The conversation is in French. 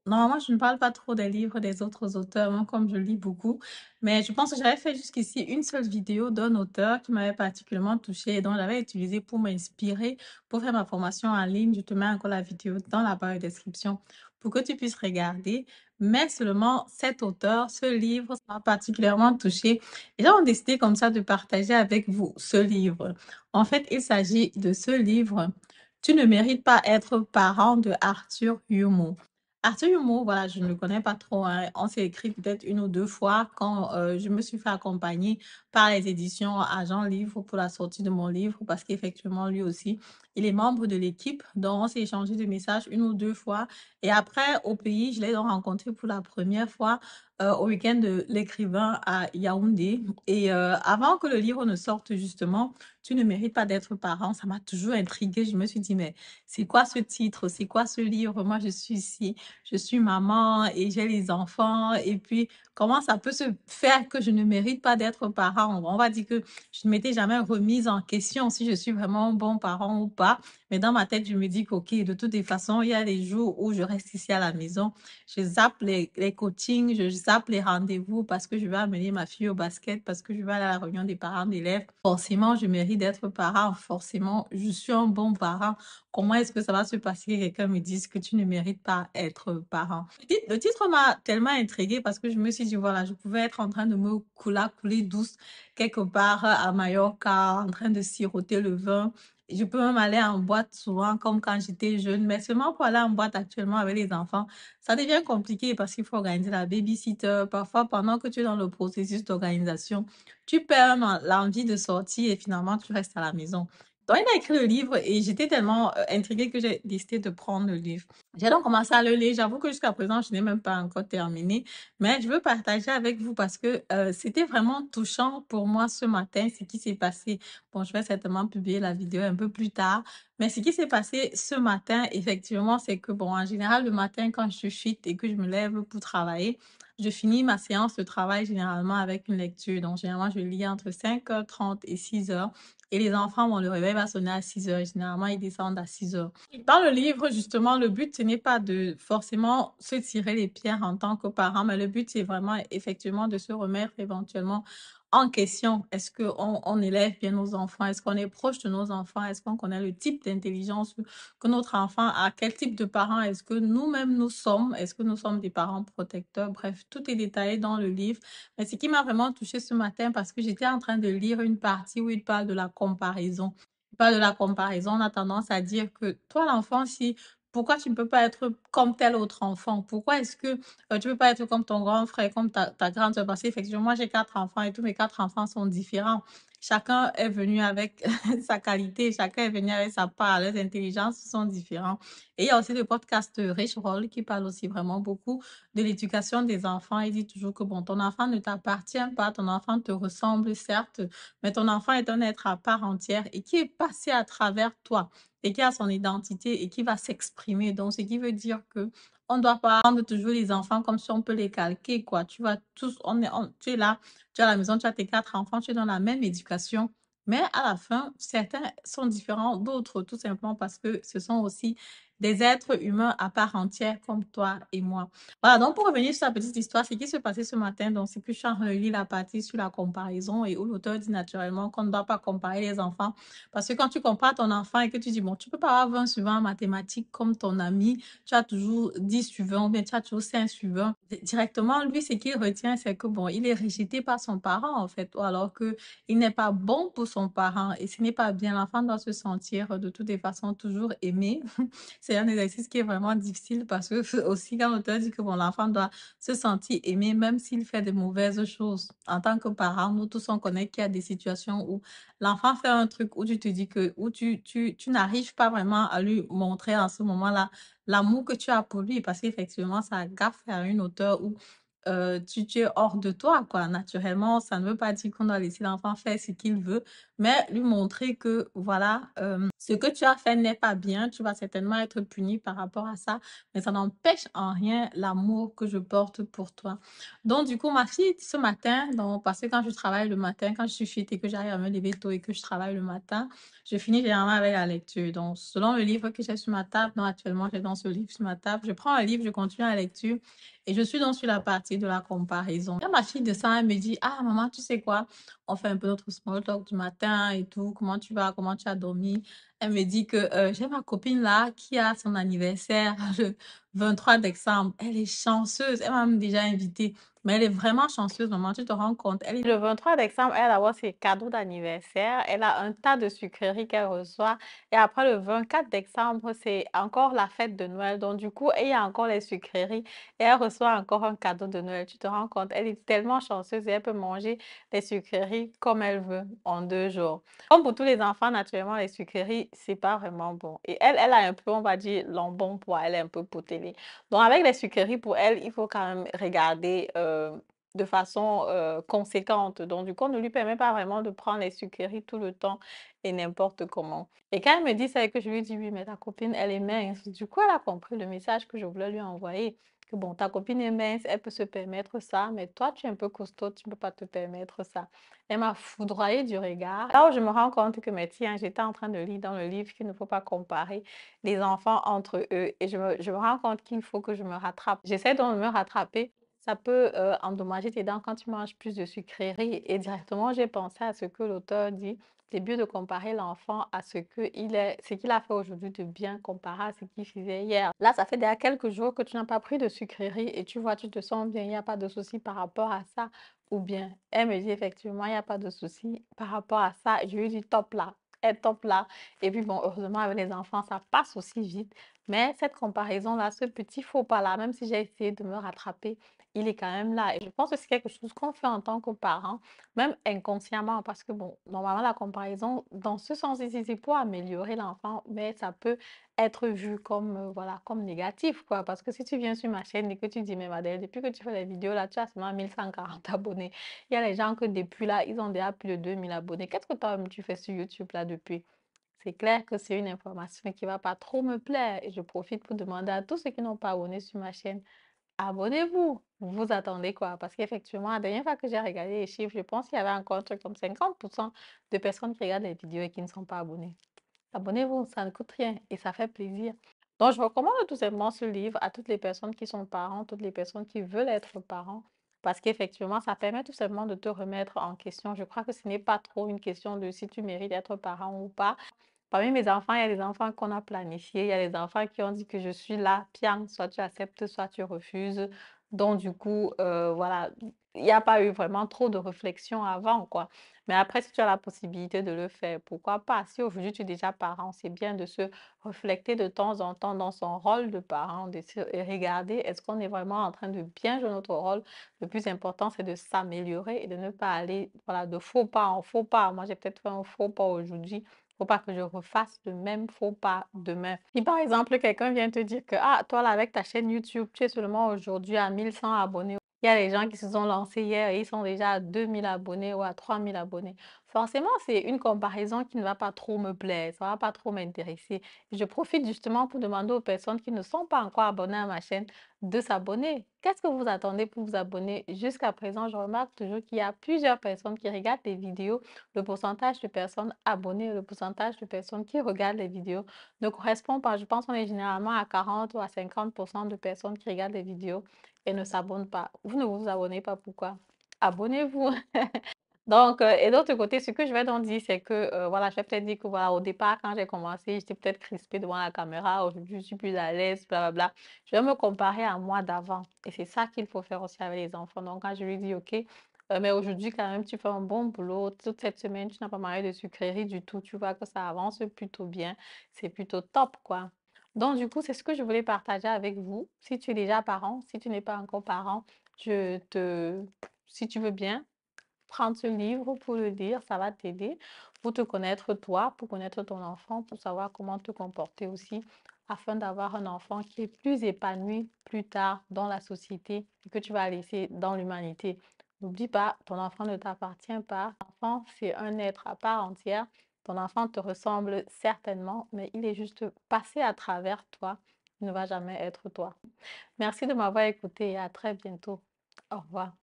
Normalement, je ne parle pas trop des livres des autres auteurs, moi, comme je lis beaucoup. Mais je pense que j'avais fait jusqu'ici une seule vidéo d'un auteur qui m'avait particulièrement touchée et dont j'avais utilisé pour m'inspirer pour faire ma formation en ligne. Je te mets encore la vidéo dans la barre de description pour que tu puisses regarder. Mais seulement cet auteur, ce livre, ça m'a particulièrement touchée. Et j'ai décidé comme ça de partager avec vous ce livre. En fait, il s'agit de ce livre. Tu ne mérites pas être parent de Arthur Humeau. Arthur Humeau, voilà, je ne le connais pas trop, hein. On s'est écrit peut-être une ou deux fois quand je me suis fait accompagner par les éditions Agent Livre pour la sortie de mon livre, parce qu'effectivement, lui aussi, il est membre de l'équipe. Donc, on s'est échangé des messages une ou deux fois. Et après, au pays, je l'ai donc rencontré pour la première fois au week-end de l'écrivain à Yaoundé. Et avant que le livre ne sorte, justement, tu ne mérites pas d'être parent. Ça m'a toujours intriguée. Je me suis dit, mais c'est quoi ce titre? C'est quoi ce livre? Moi, je suis ici, je suis maman et j'ai les enfants. Et puis, comment ça peut se faire que je ne mérite pas d'être parent? On va dire que je ne m'étais jamais remise en question si je suis vraiment un bon parent ou pas. Mais dans ma tête, je me dis qu'OK, de toutes les façons, il y a des jours où je reste ici à la maison. Je zappe les coachings, je zappe les rendez-vous parce que je vais amener ma fille au basket, parce que je vais aller à la réunion des parents d'élèves. Forcément, je mérite d'être parent. Forcément, je suis un bon parent. Comment est-ce que ça va se passer que quelqu'un me dise que tu ne mérites pas être parent? Le titre m'a tellement intriguée parce que je me suis dit, voilà, je pouvais être en train de me couler douce quelque part à Mallorca, en train de siroter le vin. Je peux même aller en boîte souvent, comme quand j'étais jeune, mais seulement pour aller en boîte actuellement avec les enfants, ça devient compliqué parce qu'il faut organiser la babysitter. Parfois, pendant que tu es dans le processus d'organisation, tu perds l'envie de sortir et finalement, tu restes à la maison. Donc, il a écrit le livre et j'étais tellement intriguée que j'ai décidé de prendre le livre. J'ai donc commencé à le lire. J'avoue que jusqu'à présent, je n'ai même pas encore terminé, mais je veux partager avec vous parce que c'était vraiment touchant pour moi ce matin, ce qui s'est passé. Bon, je vais certainement publier la vidéo un peu plus tard, mais ce qui s'est passé ce matin, effectivement, c'est que, bon, en général, le matin, quand je suis fit et que je me lève pour travailler, je finis ma séance de travail généralement avec une lecture. Donc, généralement, je lis entre 5h30 et 6h. Et les enfants, bon, le réveil va sonner à 6h. Généralement, ils descendent à 6h. Dans le livre, justement, le but, ce n'est pas de forcément se tirer les pierres en tant que parent, mais le but, c'est vraiment effectivement de se remettre éventuellement en question. Est-ce qu'on élève bien nos enfants? Est-ce qu'on est proche de nos enfants? Est-ce qu'on connaît le type d'intelligence que notre enfant a? Quel type de parents est-ce que nous-mêmes nous sommes? Est-ce que nous sommes des parents protecteurs? Bref, tout est détaillé dans le livre. Mais ce qui m'a vraiment touchée ce matin, parce que j'étais en train de lire une partie où il parle de la comparaison. Il parle de la comparaison. On a tendance à dire que toi, l'enfant, si pourquoi tu ne peux pas être comme tel autre enfant? Pourquoi est-ce que tu ne peux pas être comme ton grand frère, comme ta grande soeur? Parce qu'effectivement, moi, j'ai quatre enfants et tous mes quatre enfants sont différents. Chacun est venu avec sa qualité, chacun est venu avec sa part. Les intelligences sont différentes. Et il y a aussi le podcast Rich Roll qui parle aussi vraiment beaucoup de l'éducation des enfants. Il dit toujours que bon, ton enfant ne t'appartient pas, ton enfant te ressemble certes, mais ton enfant est un être à part entière et qui est passé à travers toi et qui a son identité et qui va s'exprimer. Donc, ce qui veut dire que on ne doit pas prendre toujours les enfants comme si on peut les calquer, quoi. Tu vas tous, tu es là, tu es à la maison, tu as tes quatre enfants, tu es dans la même éducation. Mais à la fin, certains sont différents d'autres, tout simplement parce que ce sont aussi des êtres humains à part entière comme toi et moi. Voilà, donc pour revenir sur la petite histoire, ce qui s'est passé ce matin, donc c'est que je suis en train de lire la partie sur la comparaison et où l'auteur dit naturellement qu'on ne doit pas comparer les enfants. Parce que quand tu compares ton enfant et que tu dis, bon, tu peux pas avoir 20 suivants en mathématiques comme ton ami, tu as toujours 10 suivants, ou bien tu as toujours 5 suivants. Directement, lui, ce qu'il retient, c'est que bon, il est rejeté par son parent, en fait, ou alors que il n'est pas bon pour son parent et ce n'est pas bien. L'enfant doit se sentir de toutes les façons toujours aimé. C'est un exercice qui est vraiment difficile parce que aussi quand l'auteur dit que bon, l'enfant doit se sentir aimé même s'il fait de mauvaises choses. En tant que parent, nous tous on connaît qu'il y a des situations où l'enfant fait un truc où tu te dis que où tu n'arrives pas vraiment à lui montrer en ce moment-là l'amour que tu as pour lui parce qu'effectivement ça gaffe à une hauteur où tu es hors de toi, quoi. Naturellement, ça ne veut pas dire qu'on doit laisser l'enfant faire ce qu'il veut, mais lui montrer que, voilà, ce que tu as fait n'est pas bien. Tu vas certainement être puni par rapport à ça, mais ça n'empêche en rien l'amour que je porte pour toi. Donc, du coup, ma fille, ce matin, donc, parce que quand je travaille le matin, quand je suis fit et que j'arrive à me lever tôt et que je travaille le matin, je finis généralement avec la lecture. Donc, selon le livre que j'ai sur ma table, donc actuellement, j'ai dans ce livre sur ma table, je prends un livre, je continue la lecture et je suis donc sur la partie de la comparaison. Quand ma fille descend, elle me dit, ah, maman, tu sais quoi? On fait un peu notre small talk du matin et tout. Comment tu vas? Comment tu as dormi? Elle me dit que j'ai ma copine là qui a son anniversaire le 23 décembre. Elle est chanceuse. Elle m'a même déjà invitée. Mais elle est vraiment chanceuse, maman, tu te rends compte. Elle est... Le 23 décembre, elle a ses cadeaux d'anniversaire. Elle a un tas de sucreries qu'elle reçoit. Et après le 24 décembre, c'est encore la fête de Noël. Donc, du coup, il y a encore les sucreries et elle reçoit encore un cadeau de Noël. Tu te rends compte, elle est tellement chanceuse et elle peut manger les sucreries comme elle veut en 2 jours. Comme pour tous les enfants, naturellement, les sucreries, c'est pas vraiment bon. Et elle a un peu, on va dire, l'embonpoint. Elle est un peu potelée. Donc, avec les sucreries, pour elle, il faut quand même regarder de façon conséquente. Donc, du coup, on ne lui permet pas vraiment de prendre les sucreries tout le temps et n'importe comment. Et quand elle me dit ça et que je lui dis, oui, mais ta copine, elle est mince. Du coup, elle a compris le message que je voulais lui envoyer. Que bon, ta copine est mince, elle peut se permettre ça, mais toi, tu es un peu costaud, tu ne peux pas te permettre ça. Elle m'a foudroyé du regard. Là où je me rends compte que, mais tiens, j'étais en train de lire dans le livre qu'il ne faut pas comparer les enfants entre eux. Et je me rends compte qu'il faut que je me rattrape. J'essaie donc de me rattraper. Ça peut endommager tes dents quand tu manges plus de sucreries. Et directement, j'ai pensé à ce que l'auteur dit. C'est mieux de comparer l'enfant à ce qu'il a fait aujourd'hui de bien comparé à ce qu'il faisait hier. Là, ça fait déjà quelques jours que tu n'as pas pris de sucreries et tu vois, tu te sens bien, il n'y a pas de souci par rapport à ça. Ou bien, elle me dit effectivement, il n'y a pas de souci par rapport à ça. Je lui dis top là, elle top là. Et puis bon, heureusement, avec les enfants, ça passe aussi vite. Mais cette comparaison-là, ce petit faux pas-là, même si j'ai essayé de me rattraper, il est quand même là. Et je pense que c'est quelque chose qu'on fait en tant que parent, même inconsciemment, parce que bon, normalement, la comparaison, dans ce sens ici, c'est pour améliorer l'enfant, mais ça peut être vu comme, voilà, comme négatif, quoi. Parce que si tu viens sur ma chaîne et que tu dis, mais Madeleine, depuis que tu fais les vidéos, là, tu as seulement 1140 abonnés. Il y a les gens que depuis là, ils ont déjà plus de 2000 abonnés. Qu'est-ce que toi, tu fais sur YouTube là depuis? C'est clair que c'est une information qui ne va pas trop me plaire. Et je profite pour demander à tous ceux qui n'ont pas abonné sur ma chaîne, abonnez-vous. Vous attendez quoi? Parce qu'effectivement, la dernière fois que j'ai regardé les chiffres, je pense qu'il y avait encore un truc comme 50% de personnes qui regardent les vidéos et qui ne sont pas abonnées. Abonnez-vous, ça ne coûte rien et ça fait plaisir. Donc, je recommande tout simplement ce livre à toutes les personnes qui sont parents, toutes les personnes qui veulent être parents, parce qu'effectivement, ça permet tout simplement de te remettre en question. Je crois que ce n'est pas trop une question de si tu mérites d'être parent ou pas. Parmi mes enfants, il y a des enfants qu'on a planifiés, il y a des enfants qui ont dit que je suis là, piang, soit tu acceptes, soit tu refuses. Donc, du coup, voilà, il n'y a pas eu vraiment trop de réflexion avant, quoi. Mais après, si tu as la possibilité de le faire, pourquoi pas? Si aujourd'hui tu es déjà parent, c'est bien de se refléter de temps en temps dans son rôle de parent et regarder est-ce qu'on est vraiment en train de bien jouer notre rôle. Le plus important, c'est de s'améliorer et de ne pas aller voilà, de faux pas en faux pas. Moi, j'ai peut-être fait un faux pas aujourd'hui. Il ne faut pas que je refasse le même faux pas demain. Si par exemple, quelqu'un vient te dire que, ah, toi là, avec ta chaîne YouTube, tu es seulement aujourd'hui à 1100 abonnés. Il y a des gens qui se sont lancés hier et ils sont déjà à 2000 abonnés ou à 3000 abonnés. Forcément, c'est une comparaison qui ne va pas trop me plaire, ça ne va pas trop m'intéresser. Je profite justement pour demander aux personnes qui ne sont pas encore abonnées à ma chaîne de s'abonner. Qu'est-ce que vous attendez pour vous abonner? Jusqu'à présent, je remarque toujours qu'il y a plusieurs personnes qui regardent les vidéos. Le pourcentage de personnes abonnées, le pourcentage de personnes qui regardent les vidéos ne correspond pas. Je pense qu'on est généralement à 40 ou à 50% de personnes qui regardent les vidéos et ne s'abonnent pas. Vous ne vous abonnez pas, pourquoi? Abonnez-vous. Donc, et d'autre côté, ce que je vais donc dire, c'est que, voilà, je vais peut-être dire que, voilà, au départ, quand j'ai commencé, j'étais peut-être crispée devant la caméra. Aujourd'hui, je suis plus à l'aise, blablabla. Je vais me comparer à moi d'avant. Et c'est ça qu'il faut faire aussi avec les enfants. Donc, quand je lui dis, OK, mais aujourd'hui, quand même, tu fais un bon boulot. Toute cette semaine, tu n'as pas mangé de sucreries du tout. Tu vois que ça avance plutôt bien. C'est plutôt top, quoi. Donc, du coup, c'est ce que je voulais partager avec vous. Si tu es déjà parent, si tu n'es pas encore parent, si tu veux bien, prendre ce livre pour le lire, ça va t'aider pour te connaître toi, pour connaître ton enfant, pour savoir comment te comporter aussi afin d'avoir un enfant qui est plus épanoui plus tard dans la société et que tu vas laisser dans l'humanité. N'oublie pas, ton enfant ne t'appartient pas. Ton enfant, c'est un être à part entière. Ton enfant te ressemble certainement, mais il est juste passé à travers toi. Il ne va jamais être toi. Merci de m'avoir écouté et à très bientôt. Au revoir.